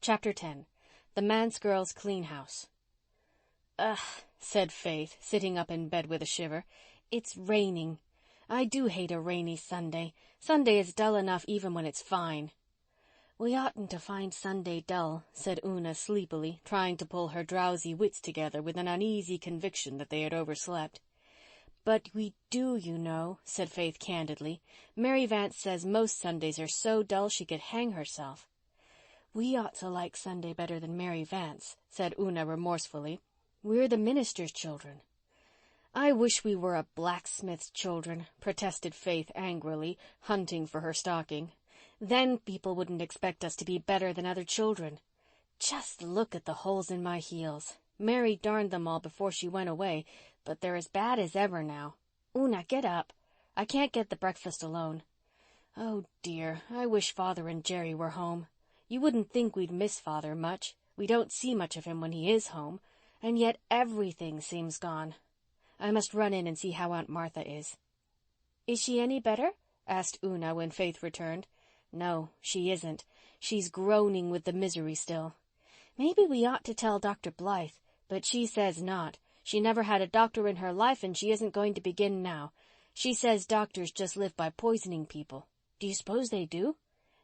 Chapter 10. The Manse Girl's Clean House. "Ugh," said Faith, sitting up in bed with a shiver. "It's raining. I do hate a rainy Sunday. Sunday is dull enough even when it's fine." "We oughtn't to find Sunday dull," said Una sleepily, trying to pull her drowsy wits together with an uneasy conviction that they had overslept. "But we do, you know," said Faith candidly. "Mary Vance says most Sundays are so dull she could hang herself." "We ought to like Sunday better than Mary Vance," said Una remorsefully. "We're the minister's children." "I wish we were a blacksmith's children," protested Faith angrily, hunting for her stocking. "Then people wouldn't expect us to be better than other children. Just look at the holes in my heels. Mary darned them all before she went away, but they're as bad as ever now. Una, get up. I can't get the breakfast alone. Oh, dear, I wish Father and Jerry were home. You wouldn't think we'd miss Father much. We don't see much of him when he is home, and yet everything seems gone. I must run in and see how Aunt Martha is." "Is she any better?" asked Una when Faith returned. "No, she isn't. She's groaning with the misery still. Maybe we ought to tell Dr. Blythe, but she says not. She never had a doctor in her life, and she isn't going to begin now. She says doctors just live by poisoning people. Do you suppose they do?"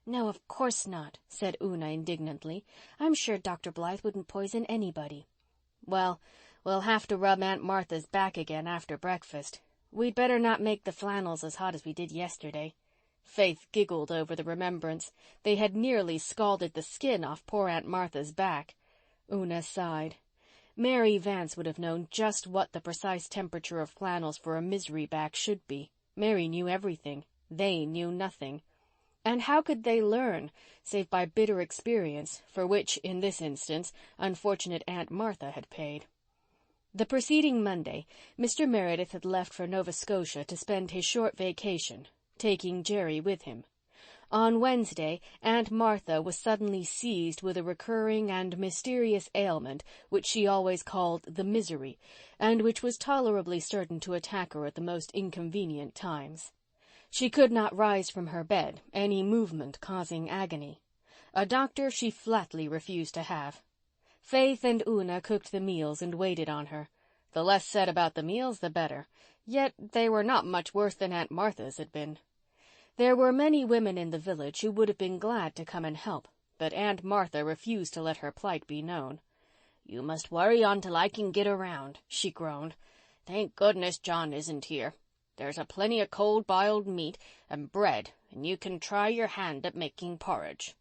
"No, of course not," said Una indignantly. "I'm sure Dr. Blythe wouldn't poison anybody." "Well, we'll have to rub Aunt Martha's back again after breakfast. We'd better not make the flannels as hot as we did yesterday." Faith giggled over the remembrance. They had nearly scalded the skin off poor Aunt Martha's back. Una sighed. Mary Vance would have known just what the precise temperature of flannels for a misery back should be. Mary knew everything. They knew nothing. And how could they learn, save by bitter experience, for which, in this instance, unfortunate Aunt Martha had paid? The preceding Monday, Mr. Meredith had left for Nova Scotia to spend his short vacation, taking Jerry with him. On Wednesday, Aunt Martha was suddenly seized with a recurring and mysterious ailment which she always called the misery, and which was tolerably certain to attack her at the most inconvenient times. She could not rise from her bed, any movement causing agony. A doctor she flatly refused to have. Faith and Una cooked the meals and waited on her. The less said about the meals, the better. Yet they were not much worse than Aunt Martha's had been. There were many women in the village who would have been glad to come and help, but Aunt Martha refused to let her plight be known. "You must worry on till I can get around," she groaned. "Thank goodness John isn't here. There's a plenty of cold boiled meat and bread, and you can try your hand at making porridge."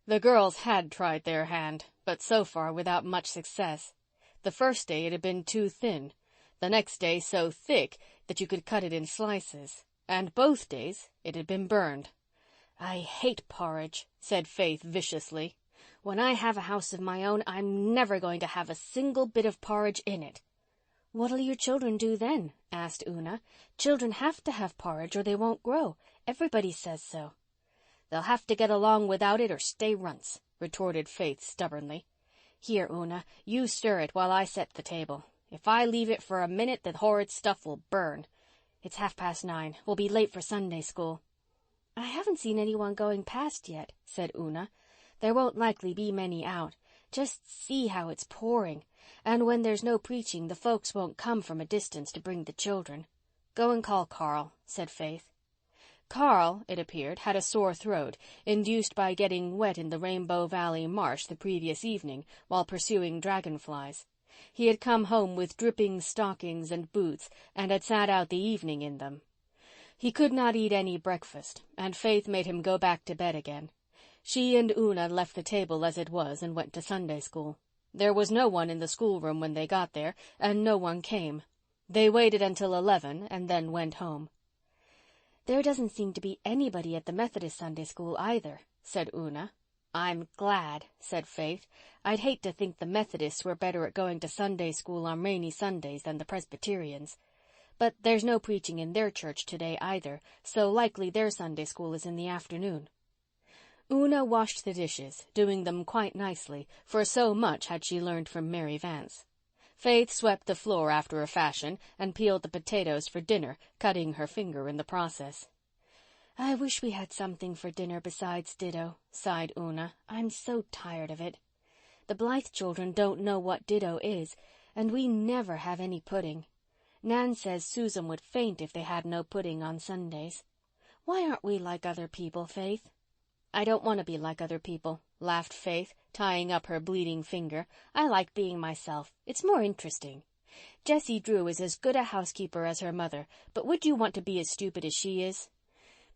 The girls had tried their hand, but so far without much success. The first day it had been too thin, the next day so thick that you could cut it in slices, and both days it had been burned. "I hate porridge," said Faith viciously. "When I have a house of my own, I'm never going to have a single bit of porridge in it." "What'll your children do then?" asked Una. "Children have to have porridge or they won't grow. Everybody says so." "They'll have to get along without it or stay runts," retorted Faith stubbornly. "Here, Una, you stir it while I set the table. If I leave it for a minute, the horrid stuff will burn. It's 9:30. We'll be late for Sunday school." "I haven't seen anyone going past yet," said Una. "There won't likely be many out. Just see how it's pouring. And when there's no preaching, the folks won't come from a distance to bring the children." "Go and call Carl," said Faith. Carl, it appeared, had a sore throat, induced by getting wet in the Rainbow Valley marsh the previous evening while pursuing dragonflies. He had come home with dripping stockings and boots and had sat out the evening in them. He could not eat any breakfast, and Faith made him go back to bed again. She and Una left the table as it was and went to Sunday school. There was no one in the schoolroom when they got there, and no one came. They waited until 11 and then went home. "There doesn't seem to be anybody at the Methodist Sunday school either," said Una. "I'm glad," said Faith. "I'd hate to think the Methodists were better at going to Sunday school on rainy Sundays than the Presbyterians. But there's no preaching in their church today either, so likely their Sunday school is in the afternoon." Una washed the dishes, doing them quite nicely, for so much had she learned from Mary Vance. Faith swept the floor after a fashion and peeled the potatoes for dinner, cutting her finger in the process. "I wish we had something for dinner besides ditto," sighed Una. "I'm so tired of it. The Blythe children don't know what ditto is, and we never have any pudding. Nan says Susan would faint if they had no pudding on Sundays. Why aren't we like other people, Faith?" "I don't want to be like other people," laughed Faith, tying up her bleeding finger. "I like being myself. It's more interesting. Jessie Drew is as good a housekeeper as her mother, but would you want to be as stupid as she is?"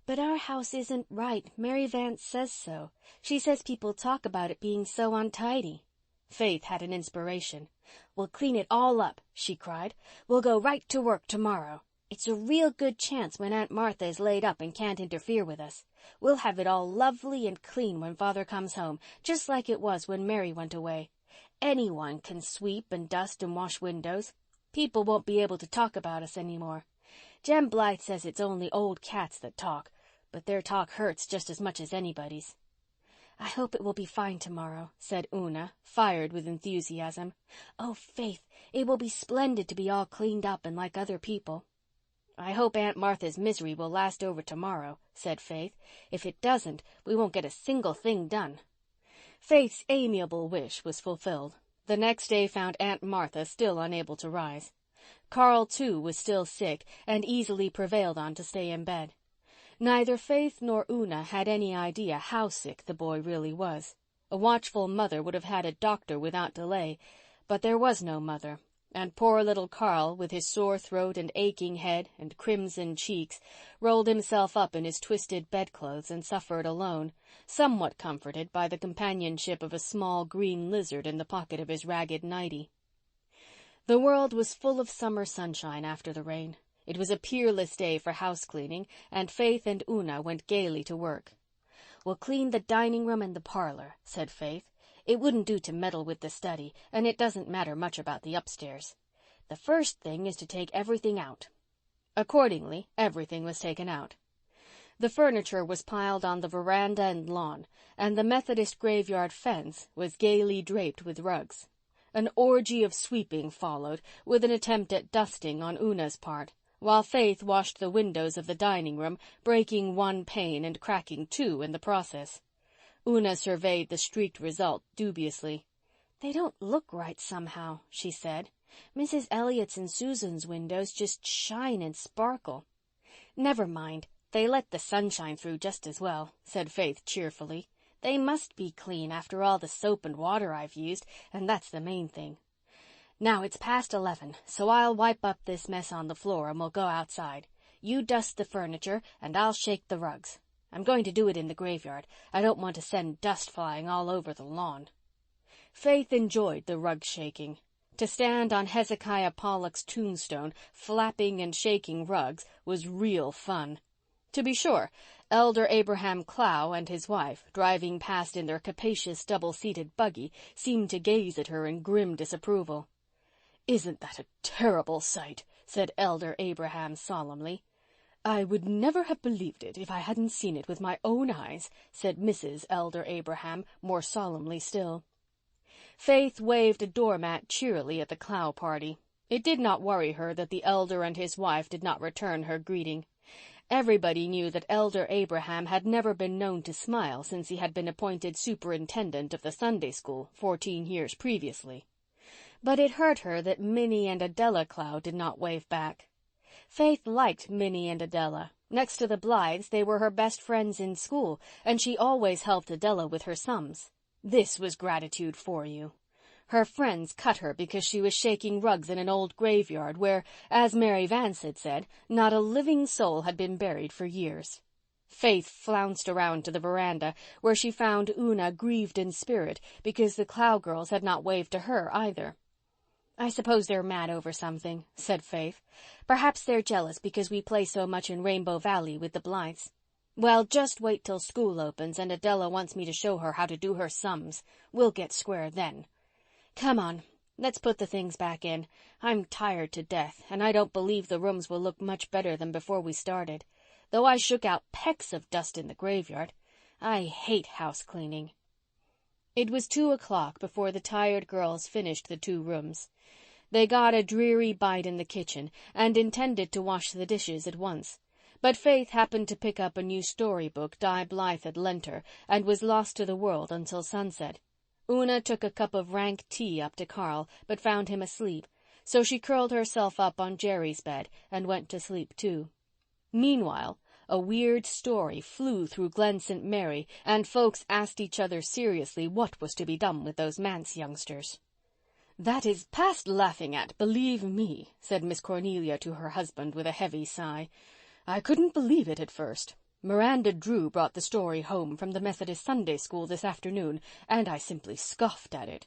"But our house isn't right. Mary Vance says so. She says people talk about it being so untidy." Faith had an inspiration. "We'll clean it all up," she cried. "We'll go right to work tomorrow. It's a real good chance when Aunt Martha is laid up and can't interfere with us. We'll have it all lovely and clean when Father comes home, just like it was when Mary went away. Anyone can sweep and dust and wash windows. People won't be able to talk about us anymore. Jem Blythe says it's only old cats that talk, but their talk hurts just as much as anybody's." "I hope it will be fine tomorrow," said Una, fired with enthusiasm. "Oh, Faith, it will be splendid to be all cleaned up and like other people." "I hope Aunt Martha's misery will last over tomorrow," said Faith. "If it doesn't, we won't get a single thing done." Faith's amiable wish was fulfilled. The next day found Aunt Martha still unable to rise. Carl, too, was still sick and easily prevailed on to stay in bed. Neither Faith nor Una had any idea how sick the boy really was. A watchful mother would have had a doctor without delay, but there was no mother, and poor little Carl, with his sore throat and aching head and crimson cheeks, rolled himself up in his twisted bedclothes and suffered alone, somewhat comforted by the companionship of a small green lizard in the pocket of his ragged nightie. The world was full of summer sunshine after the rain. It was a peerless day for house cleaning, and Faith and Una went gaily to work. "We'll clean the dining room and the parlor," said Faith. "It wouldn't do to meddle with the study, and it doesn't matter much about the upstairs. The first thing is to take everything out." Accordingly, everything was taken out. The furniture was piled on the veranda and lawn, and the Methodist graveyard fence was gaily draped with rugs. An orgy of sweeping followed, with an attempt at dusting on Una's part, while Faith washed the windows of the dining room, breaking one pane and cracking two in the process. Una surveyed the streaked result dubiously. "They don't look right somehow," she said. "Mrs. Elliott's and Susan's windows just shine and sparkle." "Never mind. They let the sunshine through just as well," said Faith cheerfully. "They must be clean after all the soap and water I've used, and that's the main thing. Now it's past 11, so I'll wipe up this mess on the floor and we'll go outside. You dust the furniture and I'll shake the rugs. I'm going to do it in the graveyard. I don't want to send dust flying all over the lawn." Faith enjoyed the rug shaking. To stand on Hezekiah Pollock's tombstone, flapping and shaking rugs, was real fun. To be sure, Elder Abraham Clow and his wife, driving past in their capacious double-seated buggy, seemed to gaze at her in grim disapproval. "Isn't that a terrible sight?" said Elder Abraham solemnly. "I would never have believed it if I hadn't seen it with my own eyes," said Mrs. Elder Abraham, more solemnly still. Faith waved a doormat cheerily at the Clow party. It did not worry her that the elder and his wife did not return her greeting. Everybody knew that Elder Abraham had never been known to smile since he had been appointed superintendent of the Sunday school 14 years previously. But it hurt her that Minnie and Adela Clow did not wave back. Faith liked Minnie and Adela. Next to the Blythes, they were her best friends in school, and she always helped Adela with her sums. This was gratitude for you. Her friends cut her because she was shaking rugs in an old graveyard where, as Mary Vance had said, not a living soul had been buried for years. Faith flounced around to the veranda, where she found Una grieved in spirit because the Clow girls had not waved to her either. "I suppose they're mad over something," said Faith. "Perhaps they're jealous because we play so much in Rainbow Valley with the Blythes. Well, just wait till school opens and Adela wants me to show her how to do her sums. We'll get square then. Come on, let's put the things back in. I'm tired to death, and I don't believe the rooms will look much better than before we started, though I shook out pecks of dust in the graveyard. I hate house cleaning." It was 2:00 before the tired girls finished the 2 rooms. They got a dreary bite in the kitchen and intended to wash the dishes at once, But Faith happened to pick up a new storybook Di Blythe had lent her and was lost to the world until sunset. Una took a cup of rank tea up to Carl, but found him asleep, so she curled herself up on Jerry's bed and went to sleep too. Meanwhile, a weird story flew through Glen St. Mary, and folks asked each other seriously what was to be done with those manse youngsters. "That is past laughing at, believe me," said Miss Cornelia to her husband with a heavy sigh. "I couldn't believe it at first. Miranda Drew brought the story home from the Methodist Sunday School this afternoon, and I simply scoffed at it.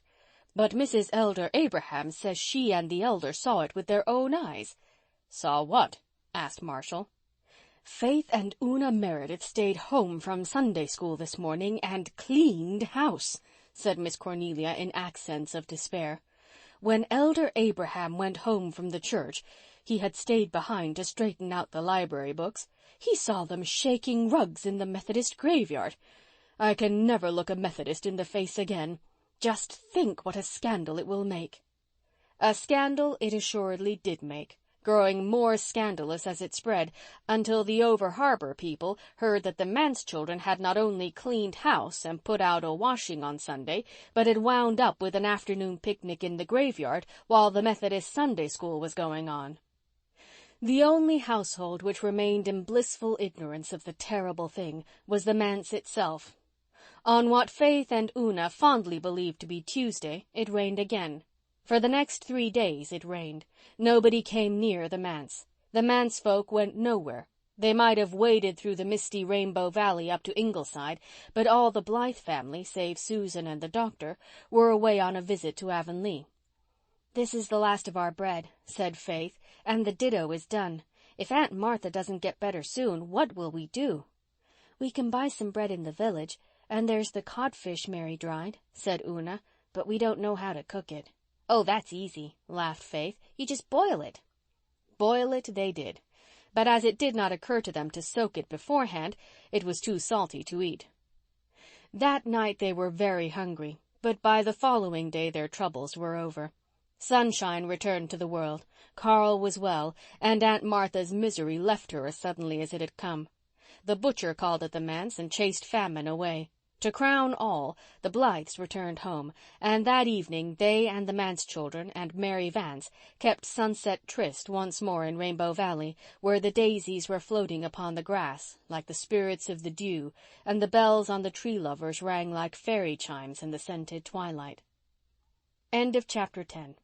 But Mrs. Elder Abraham says she and the elder saw it with their own eyes." "Saw what?" asked Marshall. "Faith and Una Meredith stayed home from Sunday School this morning and cleaned house," said Miss Cornelia in accents of despair. "When Elder Abraham went home from the church, he had stayed behind to straighten out the library books. He saw them shaking rugs in the Methodist graveyard. I can never look a Methodist in the face again. Just think what a scandal it will make." A scandal it assuredly did make, growing more scandalous as it spread, until the over-harbour people heard that the manse children had not only cleaned house and put out a washing on Sunday, but had wound up with an afternoon picnic in the graveyard while the Methodist Sunday School was going on. The only household which remained in blissful ignorance of the terrible thing was the manse itself. On what Faith and Una fondly believed to be Tuesday, it rained again. For the next 3 days it rained. Nobody came near the manse. The manse folk went nowhere. They might have waded through the misty Rainbow Valley up to Ingleside, but all the Blythe family, save Susan and the doctor, were away on a visit to Avonlea. "This is the last of our bread," said Faith, "and the ditto is done. If Aunt Martha doesn't get better soon, what will we do?" "We can buy some bread in the village, and there's the codfish Mary dried," said Una, "but we don't know how to cook it." "Oh, that's easy," laughed Faith. "You just boil it." Boil it they did, but as it did not occur to them to soak it beforehand, it was too salty to eat. That night they were very hungry, but by the following day their troubles were over. Sunshine returned to the world, Carl was well, and Aunt Martha's misery left her as suddenly as it had come. The butcher called at the manse and chased famine away. To crown all, the Blythes returned home, and that evening they and the manse children and Mary Vance kept sunset tryst once more in Rainbow Valley, where the daisies were floating upon the grass like the spirits of the dew, and the bells on the tree lovers rang like fairy chimes in the scented twilight. End of chapter 10.